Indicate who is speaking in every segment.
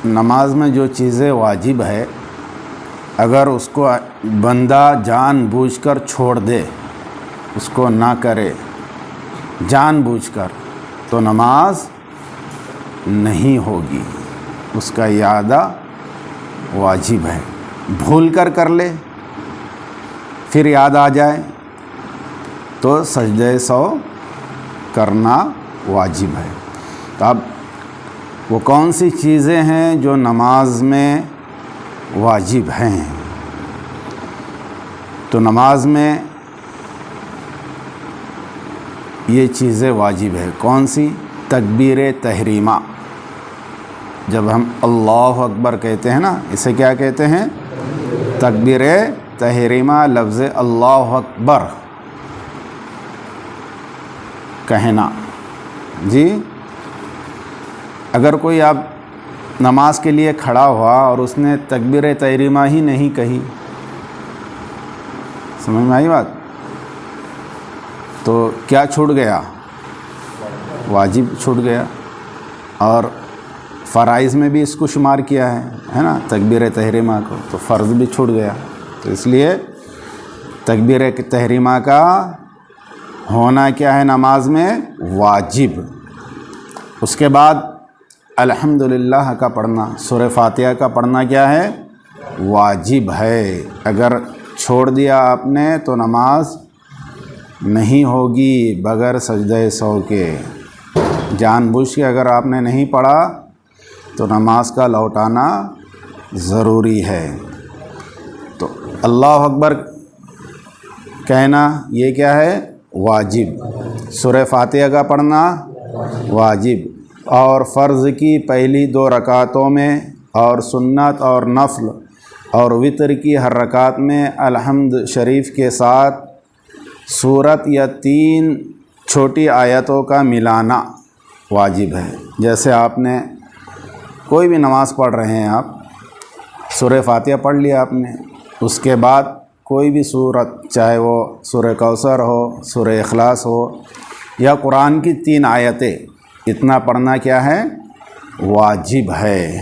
Speaker 1: نماز میں جو چیزیں واجب ہے اگر اس کو بندہ جان بوجھ کر چھوڑ دے، اس کو نہ کرے جان بوجھ کر، تو نماز نہیں ہوگی، اس کا اعادہ واجب ہے۔ بھول کر لے پھر یاد آ جائے تو سجدہ سہو کرنا واجب ہے۔ تو اب وہ کون سی چیزیں ہیں جو نماز میں واجب ہیں؟ تو نماز میں یہ چیزیں واجب ہے۔ کون سی؟ تکبیر تحریمہ، جب ہم اللہ اکبر کہتے ہیں نا، اسے کیا کہتے ہیں؟ تکبیر تحریمہ۔ لفظ اللہ اکبر کہنا، جی اگر کوئی آپ نماز کے لیے کھڑا ہوا اور اس نے تکبیر تحریمہ ہی نہیں کہی، سمجھ میں آئی بات؟ تو کیا چھوٹ گیا؟ واجب چھوٹ گیا۔ اور فرائض میں بھی اس کو شمار کیا ہے نا تکبیر تحریمہ کو، تو فرض بھی چھوٹ گیا۔ تو اس لیے تکبیر تحریمہ کا ہونا کیا ہے نماز میں؟ واجب۔ اس کے بعد الحمدللہ کا پڑھنا، سورہ فاتحہ کا پڑھنا کیا ہے؟ واجب ہے۔ اگر چھوڑ دیا آپ نے تو نماز نہیں ہوگی بغیر سجدہ سہو کے۔ جان بوجھ کے اگر آپ نے نہیں پڑھا تو نماز کا لوٹانا ضروری ہے۔ تو اللہ اکبر کہنا یہ کیا ہے؟ واجب۔ سورہ فاتحہ کا پڑھنا واجب۔ اور فرض کی پہلی 2 رکعتوں میں اور سنت اور نفل اور وتر کی ہر رکعت میں الحمد شریف کے ساتھ سورت یا 3 چھوٹی آیتوں کا ملانا واجب ہے۔ جیسے آپ نے کوئی بھی نماز پڑھ رہے ہیں، آپ سورہ فاتحہ پڑھ لیا آپ نے، اس کے بعد کوئی بھی سورت، چاہے وہ سورہ کوثر ہو، سورہ اخلاص ہو یا قرآن کی 3 آیتیں، اتنا پڑھنا کیا ہے؟ واجب ہے۔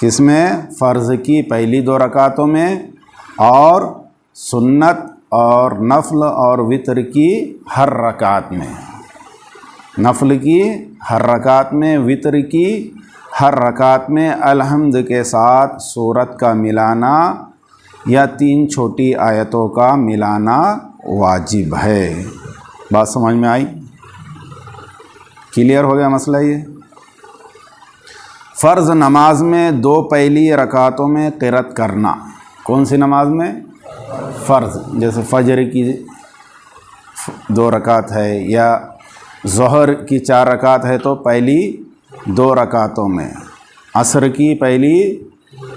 Speaker 1: کس میں؟ فرض کی پہلی 2 رکعتوں میں اور سنت اور نفل اور وتر کی ہر رکعت میں۔ نفل کی ہر رکعت میں، وتر کی ہر رکعت میں الحمد کے ساتھ سورت کا ملانا یا 3 چھوٹی آیتوں کا ملانا واجب ہے۔ بات سمجھ میں آئی؟ کلیئر ہو گیا مسئلہ یہ؟ فرض نماز میں 2 پہلی رکعتوں میں قرأت کرنا۔ کون سی نماز میں؟ فرض، جیسے فجر کی 2 رکعت ہے یا ظہر کی 4 رکعت ہے تو پہلی 2 رکعتوں میں، عصر کی پہلی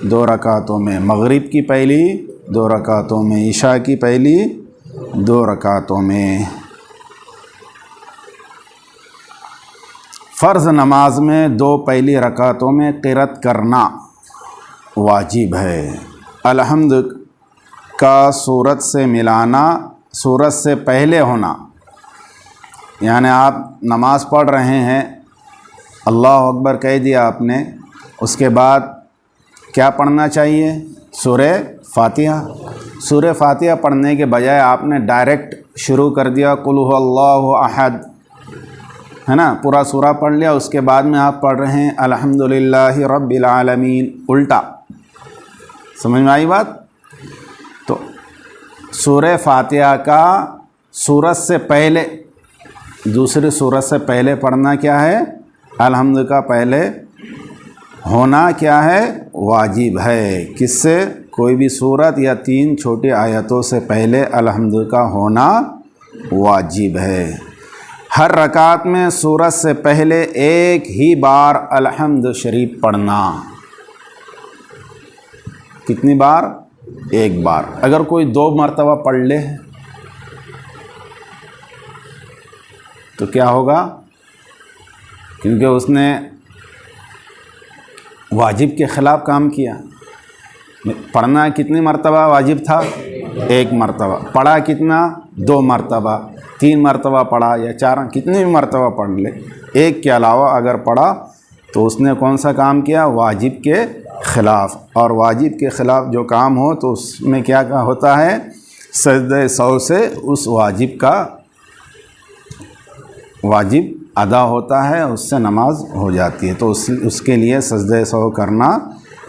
Speaker 1: 2 رکعتوں میں، مغرب کی پہلی 2 رکعتوں میں، عشاء کی پہلی 2 رکعتوں میں۔ فرض نماز میں 2 پہلی رکعتوں میں قرأت کرنا واجب ہے۔ الحمد کا سورت سے ملانا، سورت سے پہلے ہونا، یعنی آپ نماز پڑھ رہے ہیں، اللہ اکبر کہہ دیا آپ نے، اس کے بعد کیا پڑھنا چاہیے؟ سورہ فاتحہ۔ سورہ فاتحہ پڑھنے کے بجائے آپ نے ڈائریکٹ شروع کر دیا قل هو اللہ احد، ہے نا، پورا سورہ پڑھ لیا، اس کے بعد میں آپ پڑھ رہے ہیں الحمدللہ رب العالمین، الٹا۔ سمجھ میں آئی بات؟ تو سورہ فاتحہ کا سورت سے پہلے، دوسری سورت سے پہلے پڑھنا کیا ہے؟ الحمد کا پہلے ہونا کیا ہے؟ واجب ہے۔ کس سے؟ کوئی بھی سورت یا 3 چھوٹی آیتوں سے پہلے الحمد کا ہونا واجب ہے۔ ہر رکعت میں سورت سے پہلے ایک ہی بار الحمد شریف پڑھنا۔ کتنی بار؟ ایک بار۔ اگر کوئی 2 مرتبہ پڑھ لے تو کیا ہوگا؟ کیونکہ اس نے واجب کے خلاف کام کیا۔ پڑھنا کتنی مرتبہ واجب تھا؟ 1 مرتبہ۔ پڑھا کتنا؟ 2 مرتبہ، 3 مرتبہ پڑھا یا 4، کتنی بھی مرتبہ پڑھ لے، ایک کے علاوہ اگر پڑھا تو اس نے کون سا کام کیا؟ واجب کے خلاف. اور واجب کے خلاف جو کام ہو تو اس میں کیا ہوتا ہے؟ سجدہ سہو سے اس واجب کا واجب ادا ہوتا ہے، اس سے نماز ہو جاتی ہے. تو اس کے لیے سجدہ سہو کرنا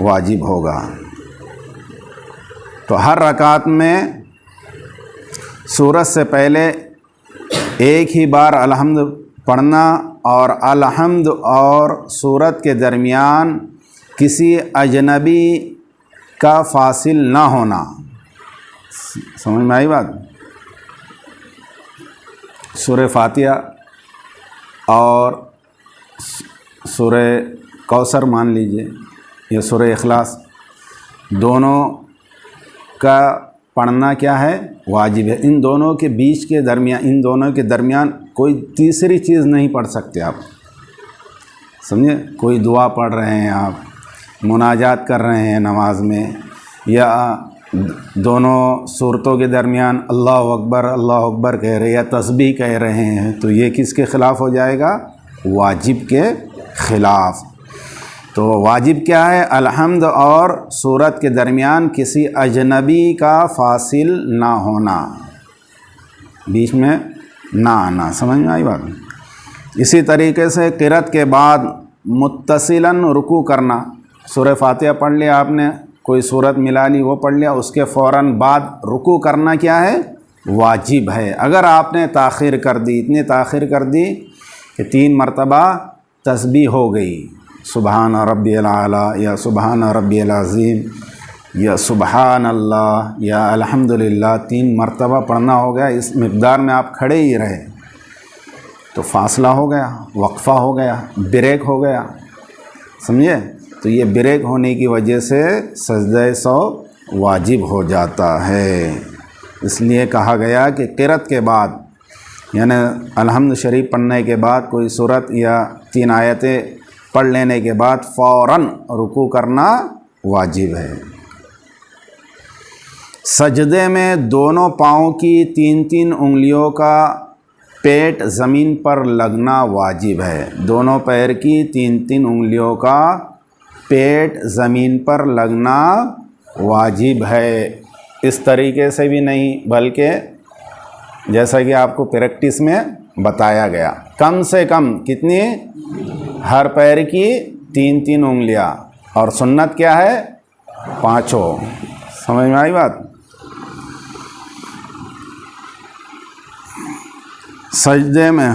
Speaker 1: واجب ہوگا. تو ہر رکعت میں سورت سے پہلے ایک ہی بار الحمد پڑھنا، اور الحمد اور سورت کے درمیان کسی اجنبی کا فاصل نہ ہونا. سمجھ میں آئی بات؟ سورہ فاتحہ اور سورہ کوثر مان لیجئے یا سورہ اخلاص، دونوں کا پڑھنا کیا ہے؟ واجب ہے. ان دونوں کے بیچ کے درمیان، ان دونوں کے درمیان کوئی تیسری چیز نہیں پڑھ سکتے آپ. سمجھے؟ کوئی دعا پڑھ رہے ہیں آپ، مناجات کر رہے ہیں نماز میں، یا دونوں صورتوں کے درمیان اللہ اکبر کہہ رہے یا تسبیح کہہ رہے ہیں، تو یہ کس کے خلاف ہو جائے گا؟ واجب کے خلاف. تو واجب کیا ہے؟ الحمد اور سورت کے درمیان کسی اجنبی کا فاصل نہ ہونا، بیچ میں نہ آنا. سمجھ میں آئی بات؟ اسی طریقے سے قرأت کے بعد متصلاً رکوع کرنا. سورہ فاتحہ پڑھ لیا آپ نے، کوئی سورت ملا لی وہ پڑھ لیا، اس کے فوراً بعد رکوع کرنا کیا ہے؟ واجب ہے. اگر آپ نے تاخیر کر دی، اتنی تاخیر کر دی کہ 3 مرتبہ تسبیح ہو گئی، سبحان ربی الاعلی یا سبحان ربی العظیم یا سبحان اللہ یا الحمدللہ 3 مرتبہ پڑھنا ہو گیا، اس مقدار میں آپ کھڑے ہی رہے، تو فاصلہ ہو گیا، وقفہ ہو گیا، بریک ہو گیا. سمجھے؟ تو یہ بریک ہونے کی وجہ سے سجدہ سہو واجب ہو جاتا ہے. اس لیے کہا گیا کہ قرأت کے بعد، یعنی الحمد شریف پڑھنے کے بعد کوئی سورت یا 3 آیتیں پڑھ لینے کے بعد فوراً رکوع کرنا واجب ہے. سجدے میں دونوں پاؤں کی 3 انگلیوں کا پیٹ زمین پر لگنا واجب ہے. دونوں پیر کی 3 انگلیوں کا پیٹ زمین پر لگنا واجب ہے. اس طریقے سے بھی نہیں، بلکہ جیسا کہ آپ کو پریکٹس میں بتایا گیا، کم سے کم کتنی؟ ہر پیر کی 3 انگلیاں، اور سنت کیا ہے؟ 5. سمجھ میں آئی بات؟ سجدے میں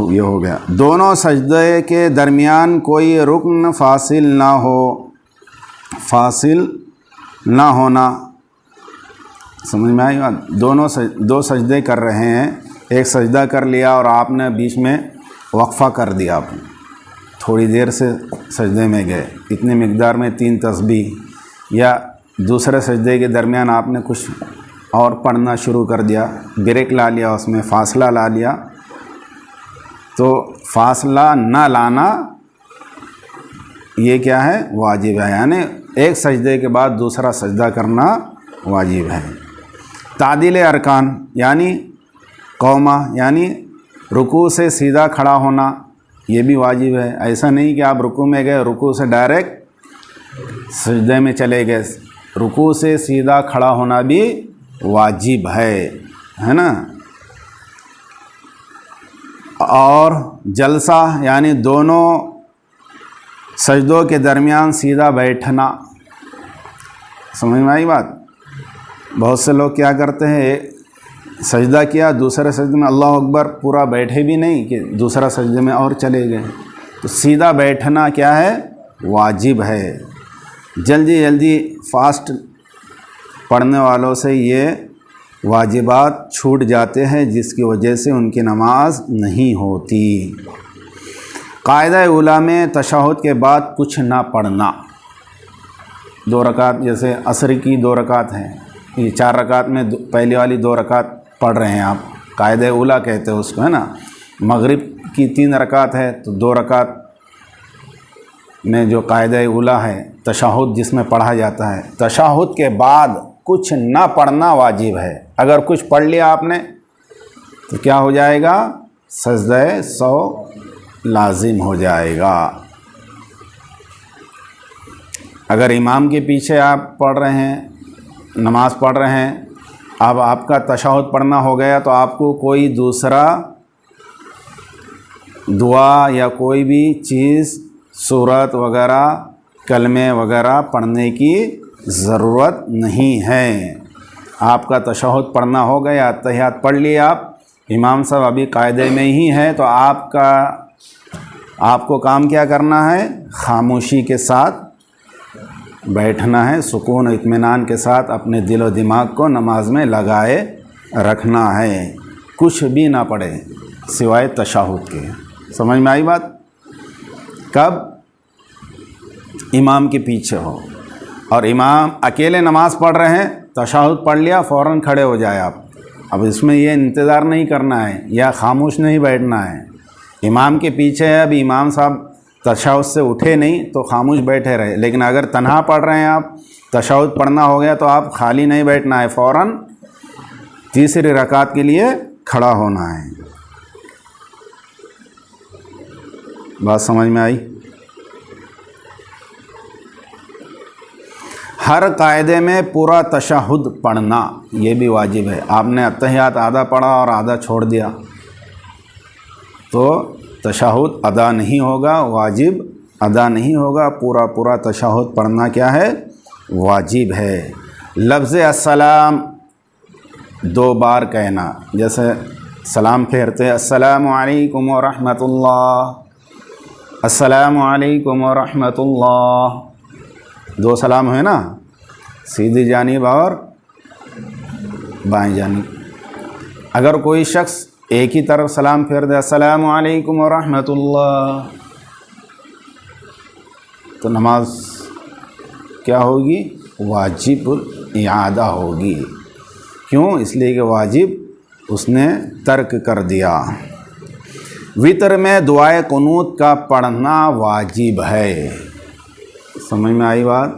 Speaker 1: یہ ہو گیا. دونوں سجدے کے درمیان کوئی رکن فاصل نہ ہونا. سمجھ میں آئی بات؟ دو سجدے کر رہے ہیں، ایک سجدہ کر لیا اور آپ نے بیچ میں وقفہ کر دیا، آپ تھوڑی دیر سے سجدے میں گئے، اتنے مقدار میں 3 تسبیح، یا دوسرے سجدے کے درمیان آپ نے کچھ اور پڑھنا شروع کر دیا، بریک لا لیا، اس میں فاصلہ لا لیا. تو فاصلہ نہ لانا یہ کیا ہے؟ واجب ہے. یعنی ایک سجدے کے بعد دوسرا سجدہ کرنا واجب ہے. تعدیل ارکان یعنی قومہ، یعنی رکوع سے سیدھا کھڑا ہونا، یہ بھی واجب ہے. ایسا نہیں کہ آپ رکوع میں گئے، رکوع سے ڈائریکٹ سجدے میں چلے گئے. رکوع سے سیدھا کھڑا ہونا بھی واجب ہے نا. اور جلسہ یعنی دونوں سجدوں کے درمیان سیدھا بیٹھنا. سمجھ میں آئی بات؟ بہت سے لوگ کیا کرتے ہیں، سجدہ کیا، دوسرے سجدے میں اللہ اکبر، پورا بیٹھے بھی نہیں کہ دوسرا سجدے میں اور چلے گئے. تو سیدھا بیٹھنا کیا ہے؟ واجب ہے. جلدی فاسٹ پڑھنے والوں سے یہ واجبات چھوٹ جاتے ہیں، جس کی وجہ سے ان کی نماز نہیں ہوتی. قاعدہ اولیٰ میں تشہد کے بعد کچھ نہ پڑھنا. 2 رکعت، جیسے عصر کی 2 رکعت ہیں، یہ 4 رکعت میں پہلی والی 2 رکعت پڑھ رہے ہیں آپ، قاعدہ اولیٰ کہتے ہیں اس کو، ہے نا. مغرب کی 3 رکعت ہے تو 2 رکعت میں جو قاعدہ اولیٰ ہے تشہد جس میں پڑھا جاتا ہے، تشہد کے بعد کچھ نہ پڑھنا واجب ہے. اگر کچھ پڑھ لیا آپ نے تو کیا ہو جائے گا؟ سجدہ سہو لازم ہو جائے گا. اگر امام کے پیچھے آپ پڑھ رہے ہیں، نماز پڑھ رہے ہیں، اب آپ کا تشہد پڑھنا ہو گیا تو آپ کو کوئی دوسرا دعا یا کوئی بھی چیز، سورت وغیرہ، کلمے وغیرہ پڑھنے کی ضرورت نہیں ہے۔ آپ کا تشہد پڑھنا ہو گیا، اتحیات پڑھ لیے آپ، امام صاحب ابھی قاعدے میں ہی ہیں، تو آپ کو کام کیا کرنا ہے؟ خاموشی کے ساتھ بیٹھنا ہے، سکون و اطمینان کے ساتھ اپنے دل و دماغ کو نماز میں لگائے رکھنا ہے، کچھ بھی نہ پڑھے سوائے تشہد کے۔ سمجھ میں آئی بات؟ کب؟ امام کے پیچھے ہو اور امام اکیلے نماز پڑھ رہے ہیں، تشہد پڑھ لیا، فوراً کھڑے ہو جائے آپ۔ اب اس میں یہ انتظار نہیں کرنا ہے یا خاموش نہیں بیٹھنا ہے۔ امام کے پیچھے ہے، ابھی امام صاحب تشہد سے اٹھے نہیں تو خاموش بیٹھے رہے، لیکن اگر تنہا پڑھ رہے ہیں آپ، تشہد پڑھنا ہو گیا تو آپ خالی نہیں بیٹھنا ہے، فوراً تیسری رکعت کے لیے کھڑا ہونا ہے۔ بات سمجھ میں آئی؟ ہر قاعدے میں پورا تشہد پڑھنا یہ بھی واجب ہے۔ آپ نے اتحیات آدھا پڑھا اور آدھا چھوڑ دیا تو تشہد ادا نہیں ہوگا، واجب ادا نہیں ہوگا۔ پورا تشہد پڑھنا کیا ہے؟ واجب ہے۔ لفظ السلام 2 بار کہنا، جیسے سلام پھیرتے السلام علیکم ورحمۃ اللہ، السلام علیکم ورحمۃ اللہ، 2 سلام ہے نا، سیدھی جانب اور بائیں جانب۔ اگر کوئی شخص ایک ہی طرف سلام پھیر دے السلام علیکم ورحمۃ اللہ، تو نماز کیا ہوگی؟ واجب الاعادہ ہوگی۔ کیوں؟ اس لیے کہ واجب اس نے ترک کر دیا۔ وطر میں دعائے قنوت کا پڑھنا واجب ہے۔ سمجھ میں آئی بات؟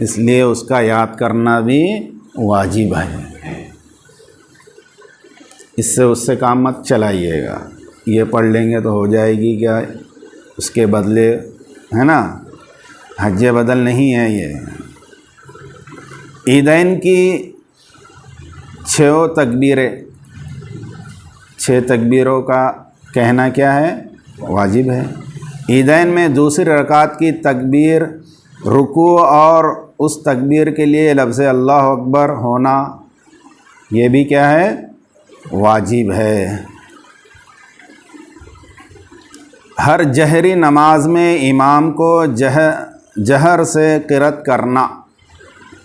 Speaker 1: اس لیے اس کا یاد کرنا بھی واجب ہے۔ اس سے کام مت چلائیے گا، یہ پڑھ لیں گے تو ہو جائے گی کیا، اس کے بدلے ہے نا، حج بدل نہیں ہے یہ۔ عیدین کی 6 تکبیریں، 6 تکبیروں کا کہنا کیا ہے؟ واجب ہے۔ عیدین میں دوسری رکعت کی تکبیر، رکوع اور اس تکبیر کے لیے لفظ اللہ اکبر ہونا، یہ بھی کیا ہے؟ واجب ہے۔ ہر جہری نماز میں امام کو جہر سے قرأت کرنا،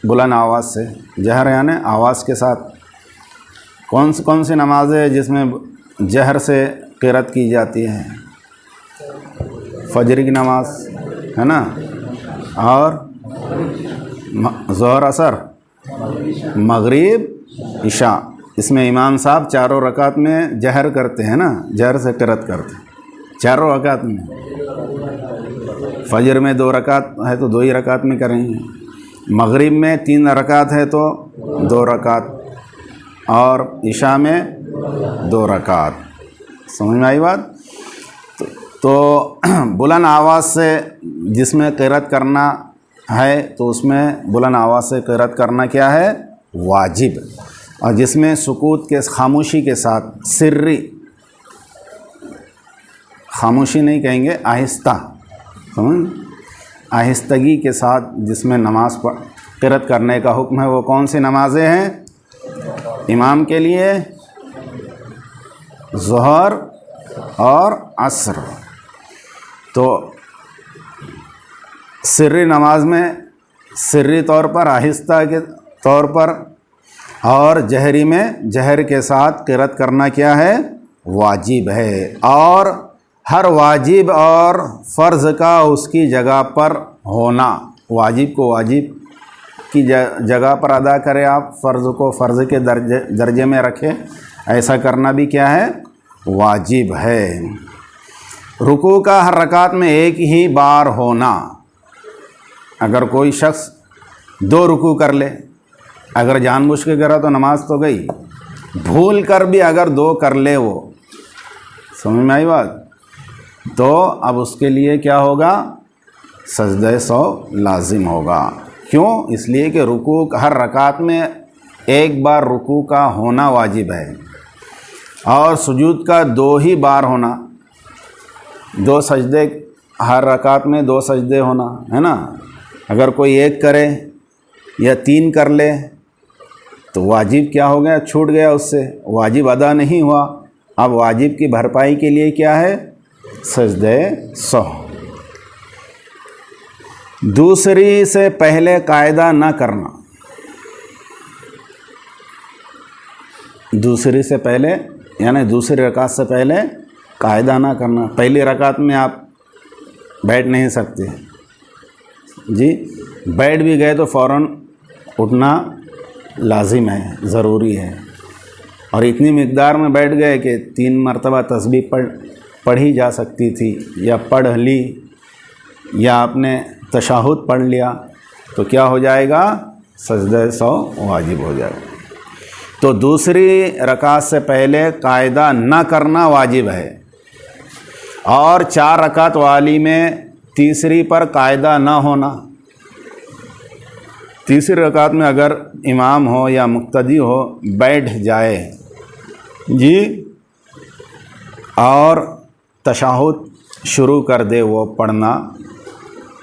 Speaker 1: بلند آواز سے، جہر یعنی آواز کے ساتھ۔ کون سی نماز ہے جس میں جہر سے قرأت کی جاتی ہے؟ فجر کی نماز ہے نا، اور ظہر، عصر، مغرب، عشاء۔ اس میں امام صاحب 4 رکعت میں جہر کرتے ہیں نا، جہر سے قرأت کرتے ہیں 4 رکعت میں۔ فجر میں 2 رکعت ہے تو 2 ہی رکعت میں کریں گے، مغرب میں 3 رکعت ہے تو 2 رکعت، اور عشاء میں 2 رکعت۔ سمجھ میں آئی بات؟ تو بلند آواز سے جس میں قرأت کرنا ہے تو اس میں بلند آواز سے قرأت کرنا کیا ہے؟ واجب۔ اور جس میں سکوت کے، خاموشی کے ساتھ، سری، خاموشی نہیں کہیں گے، آہستہ، آہستگی کے ساتھ جس میں نماز قرأت کرنے کا حکم ہے، وہ کون سی نمازیں ہیں؟ امام کے لیے ظہر اور عصر۔ تو سری نماز میں سری طور پر، آہستہ کے طور پر، اور جہری میں جہر کے ساتھ قرأت کرنا کیا ہے؟ واجب ہے۔ اور ہر واجب اور فرض کا اس کی جگہ پر ہونا، واجب کو واجب کی جگہ پر ادا کرے آپ، فرض کو فرض کے درجے میں رکھے، ایسا کرنا بھی کیا ہے؟ واجب ہے۔ رکوع کا ہر رکعت میں ایک ہی بار ہونا۔ اگر کوئی شخص 2 رکوع کر لے، اگر جان بوجھ کے کرا تو نماز تو گئی، بھول کر بھی اگر 2 کر لے، وہ سمجھ میں آئی بات؟ تو اب اس کے لیے کیا ہوگا؟ سجدہ سو لازم ہوگا۔ کیوں؟ اس لیے کہ رکوع ہر رکعت میں ایک بار رکوع کا ہونا واجب ہے، اور سجود کا 2 ہی بار ہونا، 2 سجدے، ہر رکعت میں 2 سجدے ہونا ہے نا۔ اگر کوئی ایک کرے یا 3 کر لے تو واجب کیا ہو گیا؟ چھوٹ گیا، اس سے واجب ادا نہیں ہوا۔ اب واجب کی بھرپائی کے لیے کیا ہے؟ سجدہ سہو۔ دوسری سے پہلے قاعدہ نہ کرنا، دوسری سے پہلے یعنی دوسری رکعت سے پہلے قاعدہ نہ کرنا۔ پہلی رکعت میں آپ بیٹھ نہیں سکتے جی، بیٹھ بھی گئے تو فوراً اٹھنا لازم ہے، ضروری ہے، اور اتنی مقدار میں بیٹھ گئے کہ 3 مرتبہ تسبیح پڑھی جا سکتی تھی، یا پڑھ لی، یا آپ نے تشہد پڑھ لیا، تو کیا ہو جائے گا؟ سجدہ سو واجب ہو جائے گا۔ تو دوسری رکعت سے پہلے قاعدہ نہ کرنا واجب ہے، اور 4 رکعت والی میں تیسری پر قاعدہ نہ ہونا۔ تیسری رکعت میں اگر امام ہو یا مقتدی ہو بیٹھ جائے جی، اور تشہد شروع کر دے وہ پڑھنا،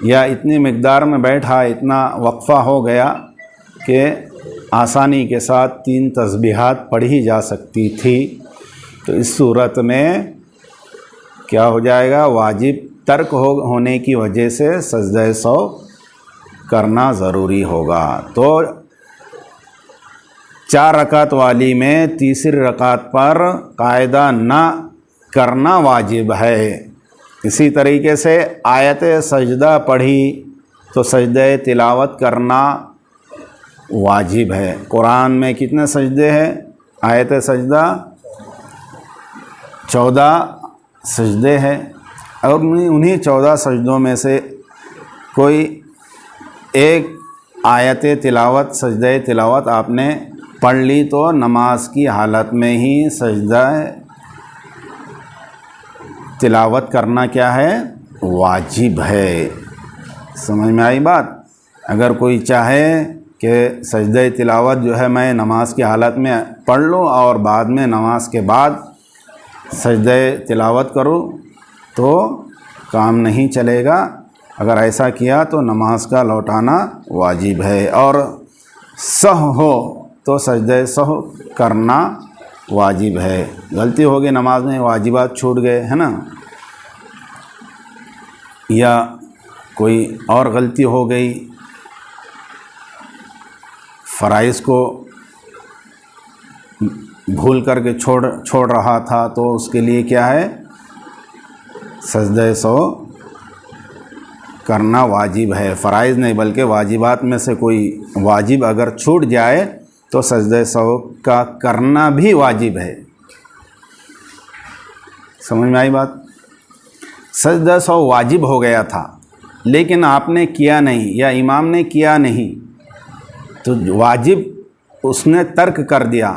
Speaker 1: یا اتنی مقدار میں بیٹھا، اتنا وقفہ ہو گیا کہ آسانی کے ساتھ 3 تسبیحات پڑھی جا سکتی تھی، تو اس صورت میں کیا ہو جائے گا؟ واجب ترک ہونے کی وجہ سے سجدہ سو کرنا ضروری ہوگا۔ تو 4 رکعت والی میں تیسری رکعت پر قاعدہ نہ کرنا واجب ہے۔ اسی طریقے سے آیت سجدہ پڑھی تو سجدہ تلاوت کرنا واجب ہے۔ قرآن میں کتنے سجدے ہیں؟ آیت سجدہ 14 سجدے ہیں، اور انہی 14 سجدوں میں سے کوئی ایک آیت تلاوت، سجدہ تلاوت آپ نے پڑھ لی تو نماز کی حالت میں ہی سجدہ تلاوت کرنا کیا ہے؟ واجب ہے۔ سمجھ میں آئی بات؟ اگر کوئی چاہے کہ سجدہ تلاوت جو ہے میں نماز کی حالت میں پڑھ لوں اور بعد میں نماز کے بعد سجدہ تلاوت کروں، تو کام نہیں چلے گا۔ اگر ایسا کیا تو نماز کا لوٹانا واجب ہے، اور سہو ہو تو سجدہ سہو کرنا واجب ہے۔ غلطی ہو گئی نماز میں، واجبات چھوٹ گئے ہے نا، یا کوئی اور غلطی ہو گئی، فرائض کو بھول کر کے چھوڑ رہا تھا، تو اس کے لیے کیا ہے؟ سجدہ سو کرنا واجب ہے۔ فرائض نہیں بلکہ واجبات میں سے کوئی واجب اگر چھوٹ جائے تو سجدہ سو کا کرنا بھی واجب ہے۔ سمجھ میں آئی بات؟ سجدہ سو واجب ہو گیا تھا لیکن آپ نے کیا نہیں، یا امام نے کیا نہیں، تو واجب اس نے ترک کر دیا،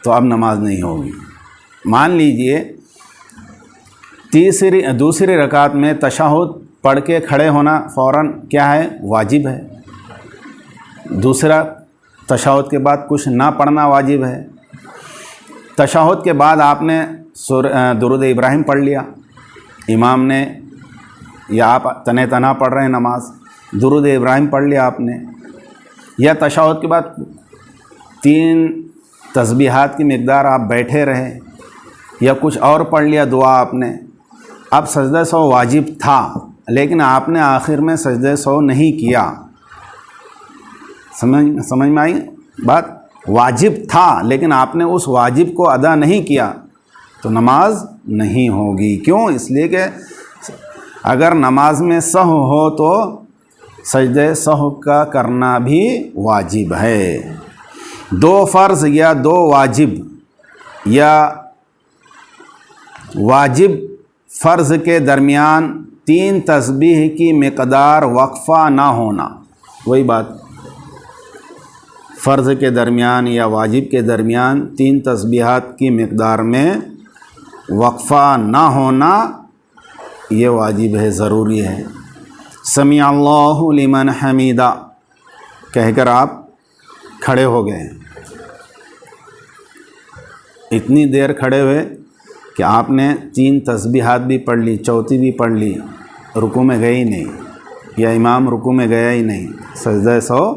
Speaker 1: تو اب نماز نہیں ہوگی۔ مان لیجئے دوسری رکعت میں تشہد پڑھ کے کھڑے ہونا فوراً کیا ہے؟ واجب ہے۔ دوسرا تشہد کے بعد کچھ نہ پڑھنا واجب ہے۔ تشہد کے بعد آپ نے درود ابراہیم پڑھ لیا، امام نے یا آپ تنہا پڑھ رہے ہیں نماز، درود ابراہیم پڑھ لیا آپ نے، یا تشہد کے بعد 3 تسبیحات کی مقدار آپ بیٹھے رہے، یا کچھ اور پڑھ لیا دعا آپ نے۔ اب سجدہ سو واجب تھا لیکن آپ نے آخر میں سجدہ سو نہیں کیا۔ سمجھ میں آئی بات؟ واجب تھا لیکن آپ نے اس واجب کو ادا نہیں کیا تو نماز نہیں ہوگی۔ کیوں؟ اس لیے کہ اگر نماز میں سہو ہو تو سجدہ سہو کا کرنا بھی واجب ہے۔ 2 فرض یا 2 واجب، یا واجب فرض کے درمیان 3 تسبیح کی مقدار وقفہ نہ ہونا، وہی بات، فرض کے درمیان یا واجب کے درمیان 3 تسبیحات کی مقدار میں وقفہ نہ ہونا یہ واجب ہے، ضروری ہے۔ سمیع اللہ لمن حمیدہ کہہ کر آپ کھڑے ہو گئے. اتنی دیر کھڑے ہوئے کہ آپ نے 3 تسبیحات بھی پڑھ لی، چوتھی بھی پڑھ لی، رکوع میں گئے ہی نہیں، یا امام رکوع میں گیا ہی نہیں، سجدہ سہو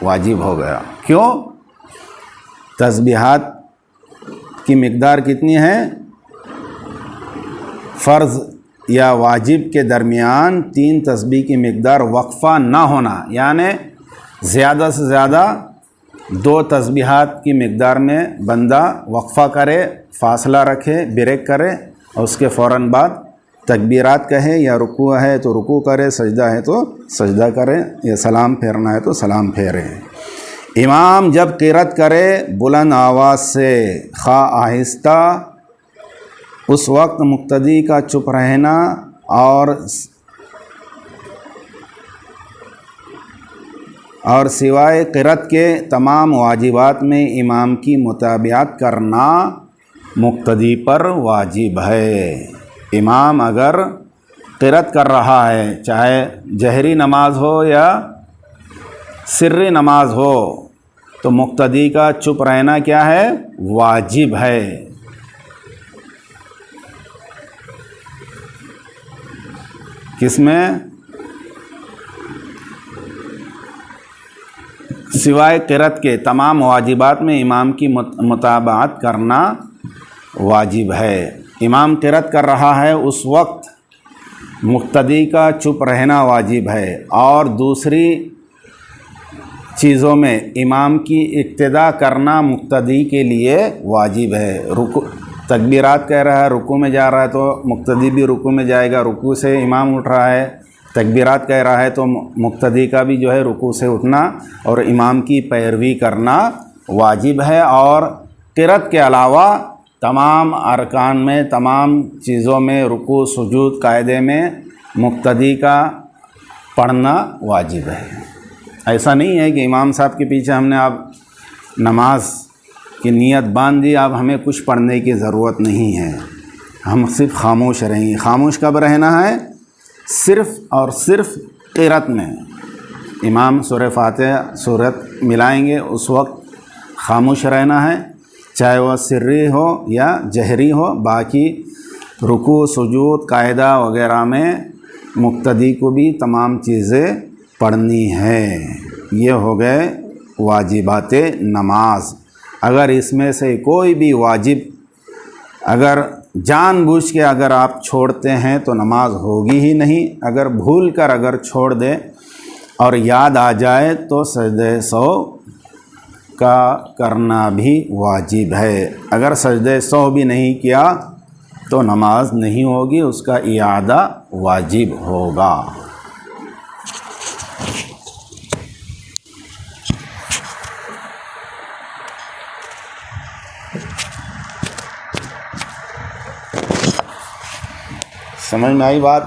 Speaker 1: واجب ہو گیا. کیوں؟ تسبیحات کی مقدار کتنی ہے؟ فرض یا واجب کے درمیان 3 تسبیح کی مقدار وقفہ نہ ہونا، یعنی زیادہ سے زیادہ 2 تسبیحات کی مقدار میں بندہ وقفہ کرے، فاصلہ رکھے، بریک کرے، اور اس کے فوراً بعد تکبیرات کہے، یا رکوع ہے تو رکوع کرے، سجدہ ہے تو سجدہ کرے، یا سلام پھیرنا ہے تو سلام پھیرے. امام جب قرأت کرے بلند آواز سے خواہ آہستہ، اس وقت مقتدی کا چپ رہنا اور سوائے قرأت کے تمام واجبات میں امام کی متابعت کرنا مقتدی پر واجب ہے. امام اگر قرأت کر رہا ہے، چاہے جہری نماز ہو یا سری نماز ہو، تو مقتدی کا چپ رہنا کیا ہے؟ واجب ہے. کس میں؟ سوائے قرأت کے تمام واجبات میں امام کی متابعت کرنا واجب ہے. امام قرأت کر رہا ہے اس وقت مقتدی کا چپ رہنا واجب ہے، اور دوسری چیزوں میں امام کی اقتداء کرنا مقتدی کے لیے واجب ہے. تکبیرات کہہ رہا ہے، رکوع میں جا رہا ہے تو مقتدی بھی رکوع میں جائے گا. رکوع سے امام اٹھ رہا ہے، تکبیرات کہہ رہا ہے تو مقتدی کا بھی جو ہے رکوع سے اٹھنا اور امام کی پیروی کرنا واجب ہے. اور قرأت کے علاوہ تمام ارکان میں، تمام چیزوں میں، رکوع سجود قاعدے میں مقتدی کا پڑھنا واجب ہے. ایسا نہیں ہے کہ امام صاحب کے پیچھے ہم نے اب نماز کی نیت باندھ دی، اب ہمیں کچھ پڑھنے کی ضرورت نہیں ہے، ہم صرف خاموش رہیں. خاموش کب رہنا ہے؟ صرف اور صرف قرأت میں. امام سورہ فاتحہ سورت ملائیں گے اس وقت خاموش رہنا ہے، چاہے وہ سری ہو یا جہری ہو. باقی رکوع سجود قاعدہ وغیرہ میں مقتدی کو بھی تمام چیزیں پڑھنی ہے. یہ ہو گئے واجبات نماز. اگر اس میں سے کوئی بھی واجب اگر جان بوجھ کے اگر آپ چھوڑتے ہیں تو نماز ہوگی ہی نہیں. اگر بھول کر اگر چھوڑ دے اور یاد آ جائے تو سجدہ سہو کا کرنا بھی واجب ہے. اگر سجدہ سہو بھی نہیں کیا تو نماز نہیں ہوگی، اس کا اعادہ واجب ہوگا. سمجھ میں آئی بات؟